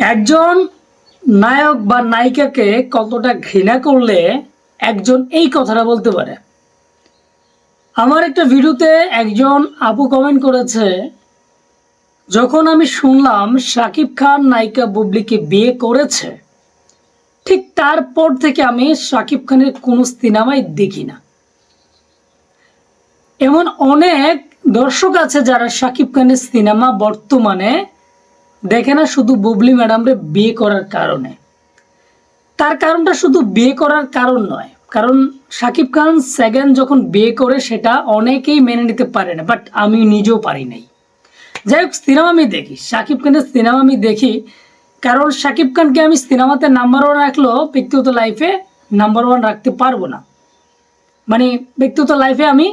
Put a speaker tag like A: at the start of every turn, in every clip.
A: একজন নায়ক বা নায়িকাকে কতটা ঘৃণা করলে একজন এই কথাটা বলতে পারে। আমার একটা ভিডিওতে একজন আপু কমেন্ট করেছে, যখন আমি শুনলাম শাকিব খান নায়িকা বুবলিকে বিয়ে করেছে, ঠিক তারপর থেকে আমি শাকিব খানের কোনো সিনেমাই দেখি না। এমন অনেক দর্শক আছে যারা শাকিব খানের সিনেমা বর্তমানে দেখে না, শুধু বুবলি ম্যাডামরে বিয়ে করার কারণে। তার কারণটা শুধু বিয়ে করার কারণ নয়, কারণ শাকিব খান সেকেন্ড যখন বিয়ে করে সেটা অনেকেই মেনে নিতে পারে না, বাট আমি নিজেও পারি নাই। যাই হোক, সিনেমা আমি দেখি, শাকিব খানের সিনেমা আমি দেখি, কারণ শাকিব খানকে আমি সিনেমাতে নাম্বার ওয়ান রাখলেও ব্যক্তিগত লাইফে নাম্বার ওয়ান রাখতে পারবো না। মানে ব্যক্তিগত লাইফে আমি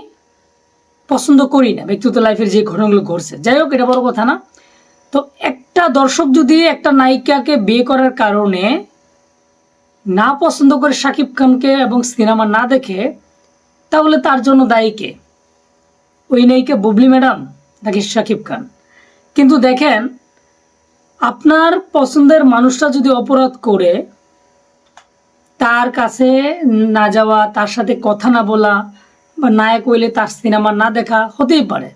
A: পছন্দ করি না ব্যক্তিগত লাইফের যে ঘটনাগুলো ঘটছে। যাই হোক, এটা বড় কথা না। তো একটা দর্শক যদি একটা নায়িকাকে বিয়ে করার কারণে না পছন্দ করে শাকিব খানকে এবং সিনেমা না দেখে, তাহলে তার জন্য দায়ী কে? ওই নায়িকা বুবলি ম্যাডাম নাকি শাকিব খান? কিন্তু দেখেন, আপনার পছন্দের মানুষটা যদি অপরাধ করে তার কাছে না যাওয়া, তার সাথে কথা না বলা, বা নায়ক হইলে তার সিনেমা না দেখা হতেই পারে।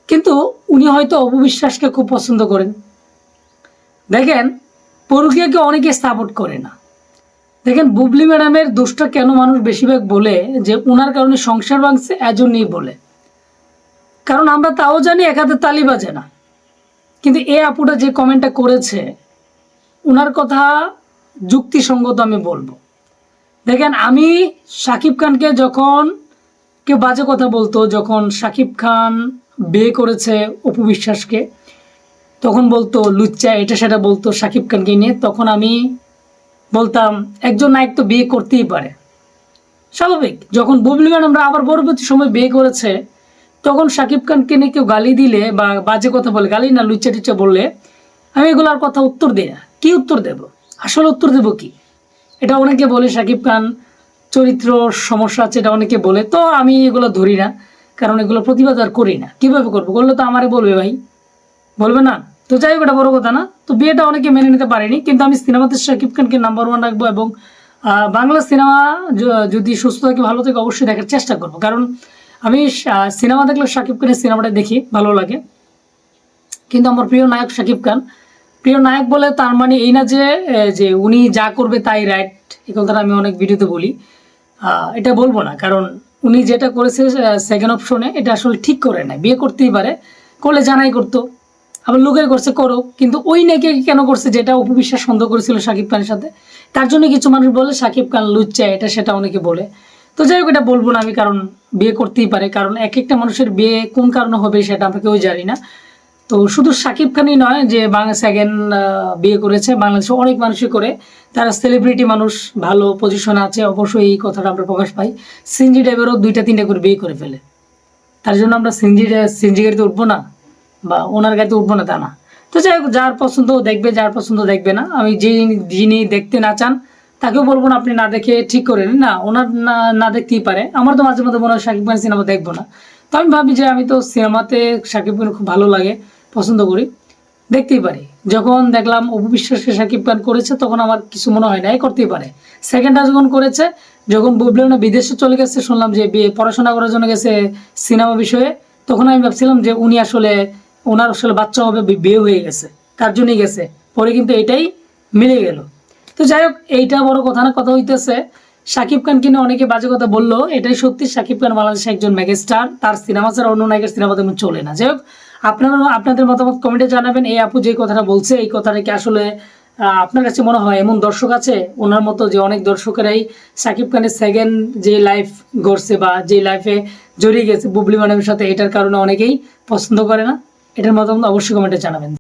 A: কিন্তু উনি হয়তো অপবিশ্বাসকে খুব পছন্দ করেন। দেখেন, পরকীয়াকে অনেকে সাপোর্ট করে না। দেখেন, বুবলি ম্যাডামের দোষটা কেন মানুষ বেশিরভাগ বলে যে ওনার কারণে সংসার ভাঙছে, এজন্যই বলে। কারণ আমরা তাও জানি এক হাতে তালি বাজে না। কিন্তু এ আপুটা যে কমেন্টটা করেছে, ওনার কথা যুক্তিসঙ্গত আমি বলবো। দেখেন, আমি শাকিব খানকে যখন কেউ বাজে কথা বলতো, যখন শাকিব খান বিয়ে করেছে অপু বিশ্বাসকে, তখন বলতো লুচ্চা, এটা সেটা বলতো শাকিব খানকে নিয়ে, তখন আমি বলতাম একজন নায়ক তো বিয়ে করতেই পারে, স্বাভাবিক। যখন বুবলি ম্যাডামরা আবার পরবর্তী সময় বিয়ে করেছে, তখন শাকিব খানকে নিয়ে কেউ গালি দিলে বা বাজে কথা বলে, গালি না লুচ্চা টুচ্চা বললে, আমি এগুলার কথা উত্তর দিই না। কি উত্তর দেব? আসলে উত্তর দেব কি? এটা অনেকে বলে শাকিব খান চরিত্র সমস্যা আছে, এটা অনেকে বলে। তো আমি এগুলো ধরি না, কারণ এগুলো প্রতিবাদ আর করি না। কিভাবে করবো? করলে তো আমারে বলবে, ভাই বলবে না? তো যাই হোক, এটা বড় কথা না। তো বিয়েটা অনেকে মেনে নিতে পারেনি, কিন্তু আমি সিনেমাতে শাকিব খানকে নাম্বার ওয়ান রাখবো, এবং বাংলা সিনেমা যদি সুস্থ থাকে, ভালো থাকে, অবশ্যই দেখার চেষ্টা করবো। কারণ আমি সিনেমা দেখলে শাকিব খানের সিনেমাটা দেখি, ভালো লাগে। কিন্তু আমার প্রিয় নায়ক শাকিব খান। প্রিয় নায়ক বলে তার মানে এই না যে যে উনি যা করবে তাই রাইট, এই কথাটা আমি অনেক ভিডিওতে বলি। এটা বলবো না, কারণ উনি যেটা করেছে সেকেন্ড অপশনে, এটা আসলে ঠিক করে না। বিয়ে করতেই পারে, করলে জানাই করতো, আবার লোকে করছে করো, কিন্তু ওই নাকি কেন করছে, যেটা অপু বিশ্বাস সন্দেহ করেছিল শাকিব খানের সাথে, তার জন্য কিছু মানুষ বলে শাকিব খান লুচ্চা, এটা সেটা অনেকে বলে। তো যাই হোক, এটা বলবো না আমি, কারণ বিয়ে করতেই পারে। কারণ এক একটা মানুষের বিয়ে কোন কারণে হবে সেটা আমরা কেউ জানি না। তো শুধু শাকিব খানই নয় যে বাংলা সেকেন্ড বিয়ে করেছে, বাংলাদেশে অনেক মানুষই করে, তারা সেলিব্রিটি মানুষ, ভালো পজিশনে আছে, অবশ্যই এই কথাটা আমরা প্রকাশ পাই। সিনজি ড্রাইভারও 2-3টা করে বিয়ে করে ফেলে। তার জন্য আমরা সিনজি গাড়িতে উঠবো না বা ওনার গাড়িতে উঠবো না তা না। তো যাই হোক, যার পছন্দ দেখবে, যার পছন্দ দেখবে না। আমি যিনি দেখতে না চান তাকেও বলবো না আপনি না দেখে ঠিক করে নিন, না ওনার না দেখতেই পারে। আমার তো মাঝে মধ্যে মনে হয় শাকিব খানের সিনেমা দেখবো না। তো আমি ভাবি যে আমি তো সিনেমাতে শাকিব খান খুব ভালো লাগে, পছন্দ করি, দেখতেই পারি। যখন দেখলাম অপু বিশ্বাসকে শাকিব খান করেছে, তখন আমার কিছু মনে হয় না, করতেই পারে। সেকেন্ডটা যখন করেছে, যখন বুবলি না বিদেশে চলে গেছে, শুনলাম যে পড়াশোনা করার জন্য গেছে সিনেমা বিষয়ে, তখন আমি ভাবছিলাম যে উনি আসলে ওনার আসলে বাচ্চা হবে, বিয়ে হয়ে গেছে, তার জন্যই গেছে। পরে কিন্তু এটাই মিলে গেল। তো যাই হোক, এইটা বড় কথা না। কথা হইতেছে শাকিব খান কিনে অনেকে বাজে কথা বললো, এটাই সত্যি। শাকিব খান বাংলাদেশে একজন মেগাস্টার, তার সিনেমা ছাড়া অন্য নায়কের সিনেমা তেমন চলে না। যাই হোক, আপনাদের মতামত কমেন্টে জানাবেন। এই আপু যে কথাটা বলছে, এই কথাটা কি আসলে আপনার কাছে মনে হয় এমন দর্শক আছে ওনার মতো, যে অনেক দর্শকেরাই শাকিব খানের সেকেন্ড যে লাইফ গড়ছে বা যে লাইফে জড়িয়ে গেছে বুবলি ম্যাডামের সাথে, এটার কারণে অনেকেই পছন্দ করে না? এটার মতামত অবশ্যই কমেন্টে জানাবেন।